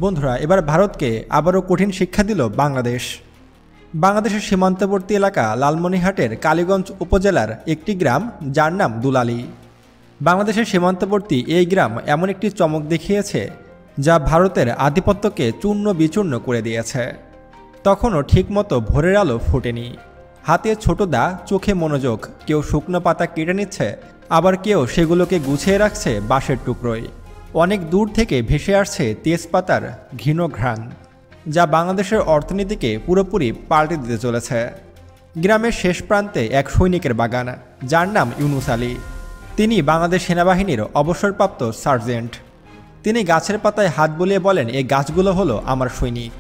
বন্ধুরা, এবার ভারতকে আবারও কঠিন শিক্ষা দিল বাংলাদেশ। বাংলাদেশের সীমান্তবর্তী এলাকা লালমনিরহাটের কালীগঞ্জ উপজেলার একটি গ্রাম, যার নাম দুলালী। বাংলাদেশের সীমান্তবর্তী এই গ্রাম এমন একটি চমক দেখিয়েছে যা ভারতের আধিপত্যকে চূর্ণ বিচূর্ণ করে দিয়েছে। তখনও ঠিকমতো ভোরের আলো ফোটেনি। হাতে ছোট দা, চোখে মনোযোগ। কেউ শুকনো পাতা কেটে নিচ্ছে, আবার কেউ সেগুলোকে গুছিয়ে রাখছে বাঁশের টুকরোয়। অনেক দূর থেকে ভেসে আসছে তেজপাতার ঘৃণ ঘ্রাণ, যা বাংলাদেশের অর্থনীতিকে পুরোপুরি পাল্টে দিতে চলেছে। গ্রামের শেষ প্রান্তে এক সৈনিকের বাগান, যার নাম ইউনুস আলী। তিনি বাংলাদেশ সেনাবাহিনীর অবসরপ্রাপ্ত সার্জেন্ট। তিনি গাছের পাতায় হাত বুলিয়ে বলেন, এই গাছগুলো হলো আমার সৈনিক।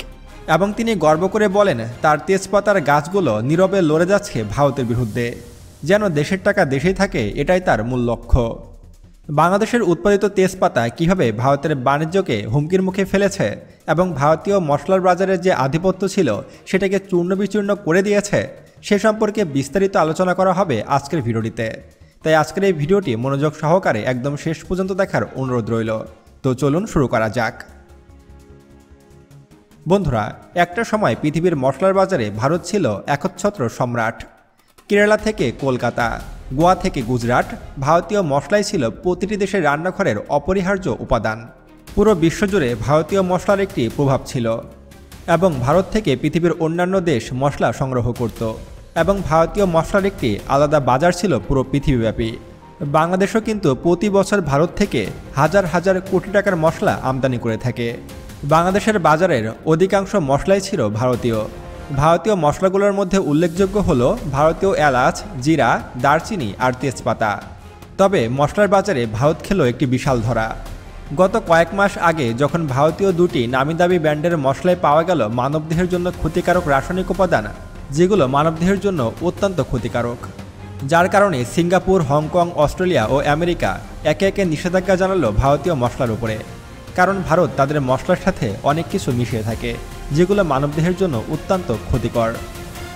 এবং তিনি গর্ব করে বলেন, তার তেজপাতার গাছগুলো নীরবে লড়ে যাচ্ছে ভারতের বিরুদ্ধে। যেন দেশের টাকা দেশেই থাকে, এটাই তার মূল লক্ষ্য। বাংলাদেশের উৎপাদিত তেজপাতা কিভাবে ভারতের বাণিজ্যকে হুমকির মুখে ফেলেছে এবং ভারতীয় মশলার বাজারের যে আধিপত্য ছিল সেটাকে চূর্ণ বিচূর্ণ করে দিয়েছে, সে সম্পর্কে বিস্তারিত আলোচনা করা হবে আজকের ভিডিওটিতে। তাই আজকের এই ভিডিওটি মনোযোগ সহকারে একদম শেষ পর্যন্ত দেখার অনুরোধ রইল। তো চলুন শুরু করা যাক। বন্ধুরা, একটা সময় পৃথিবীর মশলার বাজারে ভারত ছিল একচ্ছত্র সম্রাট। কেরালা থেকে কলকাতা, গোয়া থেকে গুজরাট, ভারতীয় মশলাই ছিল প্রতিটি দেশের রান্নাঘরের অপরিহার্য উপাদান। পুরো বিশ্বজুড়ে ভারতীয় মশলার একটি প্রভাব ছিল এবং ভারত থেকে পৃথিবীর অন্যান্য দেশ মশলা সংগ্রহ করত এবং ভারতীয় মশলার একটি আলাদা বাজার ছিল পুরো পৃথিবীব্যাপী। বাংলাদেশও কিন্তু প্রতি বছর ভারত থেকে হাজার হাজার কোটি টাকার মশলা আমদানি করে থাকে। বাংলাদেশের বাজারের অধিকাংশ মশলাই ছিল ভারতীয়। ভারতীয় মশলাগুলোর মধ্যে উল্লেখযোগ্য হলো ভারতীয় এলাচ, জিরা, দারচিনি আর তেজপাতা। তবে মশলার বাজারে ভারত খেলো একটি বিশাল ধরা। গত কয়েক মাস আগে যখন ভারতীয় দুটি নামিদামি ব্র্যান্ডের মশলায় পাওয়া গেল মানবদেহের জন্য ক্ষতিকারক রাসায়নিক উপাদান, যেগুলো মানবদেহের জন্য অত্যন্ত ক্ষতিকারক, যার কারণে সিঙ্গাপুর, হংকং, অস্ট্রেলিয়া ও আমেরিকা একে একে নিষেধাজ্ঞা জানালো ভারতীয় মশলার উপরে। কারণ ভারত তাদের মশলার সাথে অনেক কিছু মিশিয়ে থাকে যেগুলো মানবদেহের জন্য অত্যন্ত ক্ষতিকর।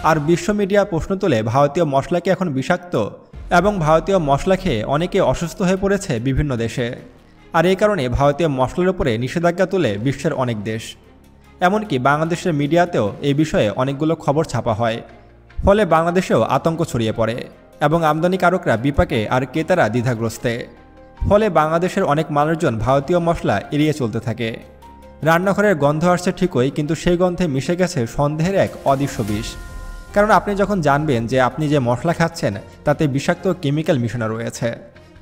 আর বিশ্ব মিডিয়া প্রশ্ন তোলে ভারতীয় মশলাকে এখন বিষাক্ত এবং ভারতীয় মশলা খেয়ে অনেকে অসুস্থ হয়ে পড়েছে বিভিন্ন দেশে। আর এই কারণে ভারতীয় মশলার উপরে নিষেধাজ্ঞা তুলে বিশ্বের অনেক দেশ, এমনকি বাংলাদেশের মিডিয়াতেও এই বিষয়ে অনেকগুলো খবর ছাপা হয়। ফলে বাংলাদেশেও আতঙ্ক ছড়িয়ে পড়ে এবং আমদানিকারকরা বিপাকে আর ক্রেতারা দ্বিধাগ্রস্তে। ফলে বাংলাদেশের অনেক মানুষজন ভারতীয় মশলা এড়িয়ে চলতে থাকে। রান্নাঘরের গন্ধ আসছে ঠিকই, কিন্তু সেই গন্ধে মিশে গেছে সন্দেহের এক অদৃশ্য বিষ। কারণ আপনি যখন জানবেন যে আপনি যে মশলা খাচ্ছেন তাতে বিষাক্ত কেমিক্যাল মিশানো রয়েছে,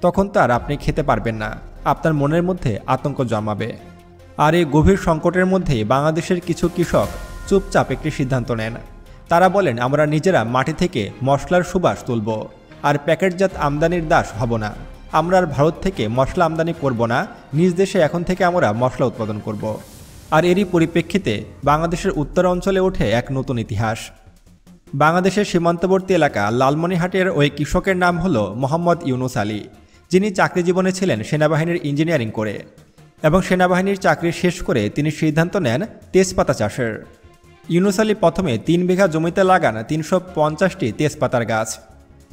তখন তো আর আপনি খেতে পারবেন না, আপনার মনের মধ্যে আতঙ্ক জন্মাবে। আর এই গভীর সংকটের মধ্যেই বাংলাদেশের কিছু কৃষক চুপচাপ একটি সিদ্ধান্ত নেন। তারা বলেন, আমরা নিজেরা মাটি থেকে মশলার সুবাস তুলব আর প্যাকেটজাত আমদানির দাস হব না। আমরা আর ভারত থেকে মশলা আমদানি করব না, নিজ দেশে এখন থেকে আমরা মশলা উৎপাদন করব। আর এরই পরিপ্রেক্ষিতে বাংলাদেশের উত্তর অঞ্চলে ওঠে এক নতুন ইতিহাস। বাংলাদেশের সীমান্তবর্তী এলাকা লালমনিরহাটের ওই কৃষকের নাম হলো মোহাম্মদ ইউনুস আলী, যিনি চাকরি জীবনে ছিলেন সেনাবাহিনীর ইঞ্জিনিয়ারিং করে এবং সেনাবাহিনীর চাকরি শেষ করে তিনি সিদ্ধান্ত নেন তেজপাতা চাষের। ইউনুস আলী প্রথমে 3 বিঘা জমিতে লাগান 350টি তেজপাতার গাছ।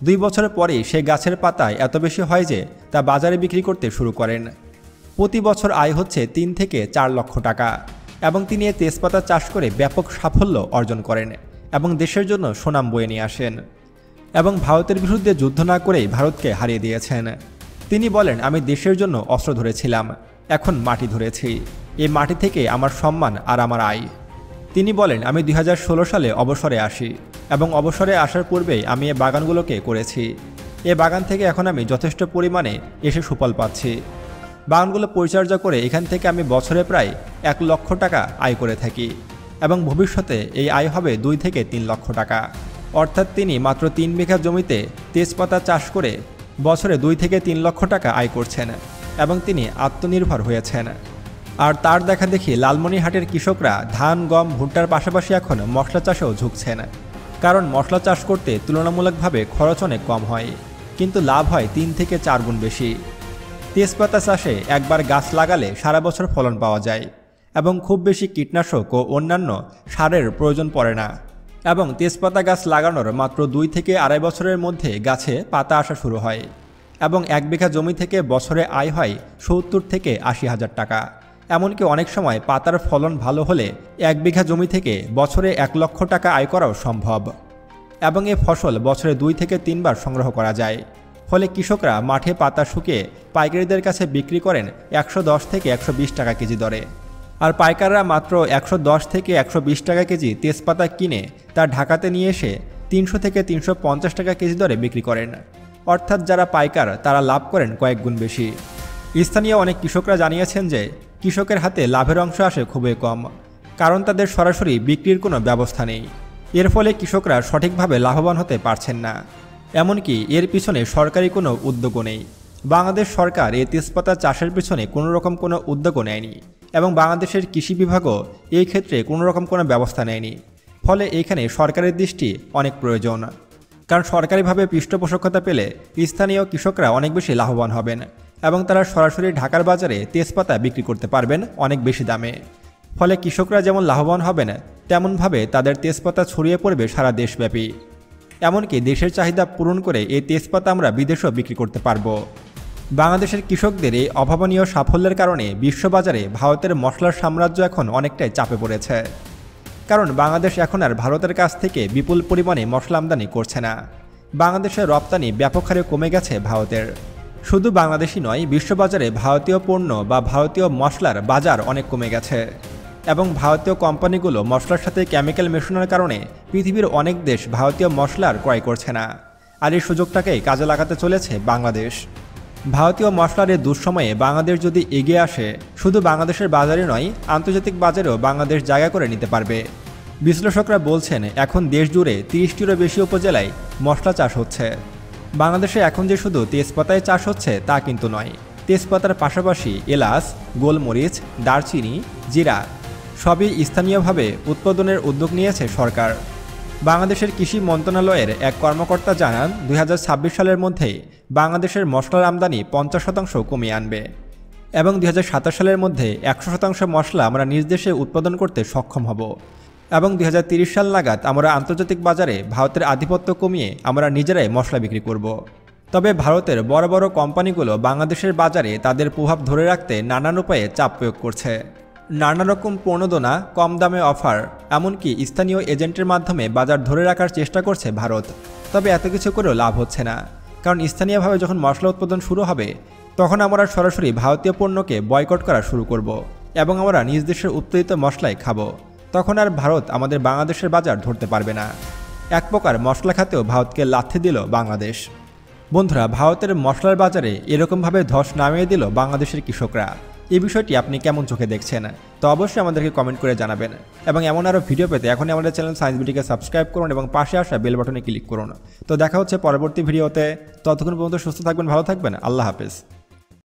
2 বছরের পরেই সে গাছের পাতায় এত বেশি হয় যে তা বাজারে বিক্রি করতে শুরু করেন। প্রতি বছর আয় হচ্ছে 3 থেকে 4 লক্ষ টাকা এবং তিনি এই তেজপাতা চাষ করে ব্যাপক সাফল্য অর্জন করেন এবং দেশের জন্য সুনাম বয়ে নিয়ে আসেন এবং ভারতের বিরুদ্ধে যুদ্ধ না করেই ভারতকে হারিয়ে দিয়েছেন। তিনি বলেন, আমি দেশের জন্য অস্ত্র ধরেছিলাম, এখন মাটি ধরেছি। এই মাটি থেকে আমার সম্মান আর আমার আয়। তিনি বলেন, আমি 2016 সালে অবসরে আসি এবং অবসরে আসার পূর্বেই আমি এই বাগানগুলোকে করেছি। এই বাগান থেকে এখন আমি যথেষ্ট পরিমাণে এসে সুফল পাচ্ছি। বাগানগুলো পরিচর্যা করে এখান থেকে আমি বছরে প্রায় 1 লক্ষ টাকা আয় করে থাকি এবং ভবিষ্যতে এই আয় হবে 2 থেকে 3 লক্ষ টাকা। অর্থাৎ তিনি মাত্র 3 বিঘা জমিতে তেজপাতা চাষ করে বছরে 2 থেকে 3 লক্ষ টাকা আয় করছেন এবং তিনি আত্মনির্ভর হয়েছেন। আর তার দেখা দেখি লালমনিরহাটের কৃষকরা ধান, গম, ভুট্টার পাশাপাশি এখন মশলা চাষেও ঝুঁকছেন। কারণ মশলা চাষ করতে তুলনামূলকভাবে খরচ অনেক কম হয়, কিন্তু লাভ হয় 3 থেকে 4 গুণ বেশি। তেজপাতা চাষে একবার গাছ লাগালে সারা বছর ফলন পাওয়া যায় এবং খুব বেশি কীটনাশক ও অন্যান্য সারের প্রয়োজন পড়ে না এবং তেজপাতা গাছ লাগানোর মাত্র 2 থেকে 2.5 বছরের মধ্যে গাছে পাতা আসা শুরু হয় এবং 1 বিঘা জমি থেকে বছরে আয় হয় 70 থেকে 80 হাজার টাকা এমনকি অনেক সময় পাতার ফলন ভালো হলে 1 বিঘা জমি থেকে বছরে 1 লক্ষ টাকা আয় করাও সম্ভব এবং এই ফসল বছরে 2 থেকে 3 বার সংগ্রহ করা যায়। ফলে কৃষকরা মাঠে পাতা শুকিয়ে পাইকারিদের কাছে বিক্রি করেন 110 থেকে 120 টাকা কেজি দরে। আর পাইকাররা মাত্র 110 থেকে 120 টাকা কেজি তেজপাতা কিনে তা ঢাকাতে নিয়ে এসে 300 থেকে 350 টাকা কেজি দরে বিক্রি করেন। অর্থাৎ যারা পাইকার তারা লাভ করেন কয়েক গুণ বেশি। স্থানীয় অনেক কৃষকরা জানিয়েছেন যে কৃষকের হাতে লাভের অংশ আসে খুবই কম, কারণ তাদের সরাসরি বিক্রির কোনো ব্যবস্থা নেই। এর ফলে কৃষকরা সঠিকভাবে লাভবান হতে পারছেন না। এমনকি এর পিছনে সরকারি কোনো উদ্যোগও নেই। বাংলাদেশ সরকার এই তেজপাতা চাষের পিছনে কোনোরকম কোনো উদ্যোগও নেয়নি এবং বাংলাদেশের কৃষি বিভাগও এই ক্ষেত্রে কোনোরকম কোনো ব্যবস্থা নেয়নি। ফলে এইখানে সরকারের দৃষ্টি অনেক প্রয়োজন, কারণ সরকারিভাবে পৃষ্ঠপোষকতা পেলে স্থানীয় কৃষকরা অনেক বেশি লাভবান হবেন এবং তারা সরাসরি ঢাকার বাজারে তেজপাতা বিক্রি করতে পারবেন অনেক বেশি দামে। ফলে কৃষকরা যেমন লাভবান হবেন তেমনভাবে তাদের তেজপাতা ছড়িয়ে পড়বে সারা দেশব্যাপী। এমনকি দেশের চাহিদা পূরণ করে এই তেজপাতা আমরা বিদেশেও বিক্রি করতে পারব। বাংলাদেশের কৃষকদের এই অভাবনীয় সাফল্যের কারণে বিশ্ববাজারে ভারতের মশলার সাম্রাজ্য এখন অনেকটাই চাপে পড়েছে, কারণ বাংলাদেশ এখন আর ভারতের কাছ থেকে বিপুল পরিমাণে মশলা আমদানি করছে না। বাংলাদেশের রপ্তানি ব্যাপক হারে কমে গেছে ভারতের। শুধু বাংলাদেশই নয়, বিশ্ববাজারে ভারতীয় পণ্য বা ভারতীয় মশলার বাজার অনেক কমে গেছে এবং ভারতীয় কোম্পানিগুলো মশলার সাথে কেমিক্যাল মেশানোর কারণে পৃথিবীর অনেক দেশ ভারতীয় মশলার ক্রয় করছে না। আর এই সুযোগটাকেই কাজে লাগাতে চলেছে বাংলাদেশ। ভারতীয় মশলার এই দুঃসময়ে বাংলাদেশ যদি এগিয়ে আসে, শুধু বাংলাদেশের বাজারে নয়, আন্তর্জাতিক বাজারেও বাংলাদেশ জায়গা করে নিতে পারবে। বিশ্লেষকরা বলছেন এখন দেশ জুড়ে 30টিরও বেশি উপজেলায় মশলা চাষ হচ্ছে। বাংলাদেশে এখন যে শুধু তেজপাতায় চাষ হচ্ছে তা কিন্তু নয়, তেজপাতার পাশাপাশি এলাচ, গোলমরিচ, দারচিনি, জিরা সবই স্থানীয়ভাবে উৎপাদনের উদ্যোগ নিয়েছে সরকার। বাংলাদেশের কৃষি মন্ত্রণালয়ের এক কর্মকর্তা জানান 2026 সালের মধ্যেই বাংলাদেশের মশলার আমদানি 50% কমিয়ে আনবে এবং 2027 সালের মধ্যে 100% মশলা আমরা নিজ দেশে উৎপাদন করতে সক্ষম হব এবং 2030 সাল নাগাদ আমরা আন্তর্জাতিক বাজারে ভারতের আধিপত্য কমিয়ে আমরা নিজেরাই মশলা বিক্রি করব। তবে ভারতের বড় বড় কোম্পানিগুলো বাংলাদেশের বাজারে তাদের প্রভাব ধরে রাখতে নানান উপায়ে চাপ প্রয়োগ করছে। নানা রকম প্রণোদনা, কম দামে অফার, এমনকি স্থানীয় এজেন্টের মাধ্যমে বাজার ধরে রাখার চেষ্টা করছে ভারত। তবে এত কিছু করেও লাভ হচ্ছে না, কারণ স্থানীয়ভাবে যখন মশলা উৎপাদন শুরু হবে তখন আমরা সরাসরি ভারতীয় পণ্যকে বয়কট করা শুরু করব এবং আমরা নিজ দেশের উৎপাদিত মশলাই খাবো। তখন আর ভারত আমাদের বাংলাদেশের বাজার ধরতে পারবে না। এক প্রকার মশলা খাতেও ভারতকে লাথি দিল বাংলাদেশ। বন্ধুরা, ভারতের মশলার বাজারে এরকমভাবে ধস নামিয়ে দিল বাংলাদেশের কৃষকরা। এই বিষয়টি আপনি কেমন চোখে দেখছেন তো অবশ্যই আমাদেরকে কমেন্ট করে জানাবেন এবং এমন আরও ভিডিও পেতে এখনই আমাদের চ্যানেল সায়েন্স বিটিকে সাবস্ক্রাইব করুন এবং পাশে আসা বেল বাটনে ক্লিক করুন। তো দেখা হচ্ছে পরবর্তী ভিডিওতে। ততক্ষণ পর্যন্ত সুস্থ থাকবেন, ভালো থাকবেন। আল্লাহ হাফেজ।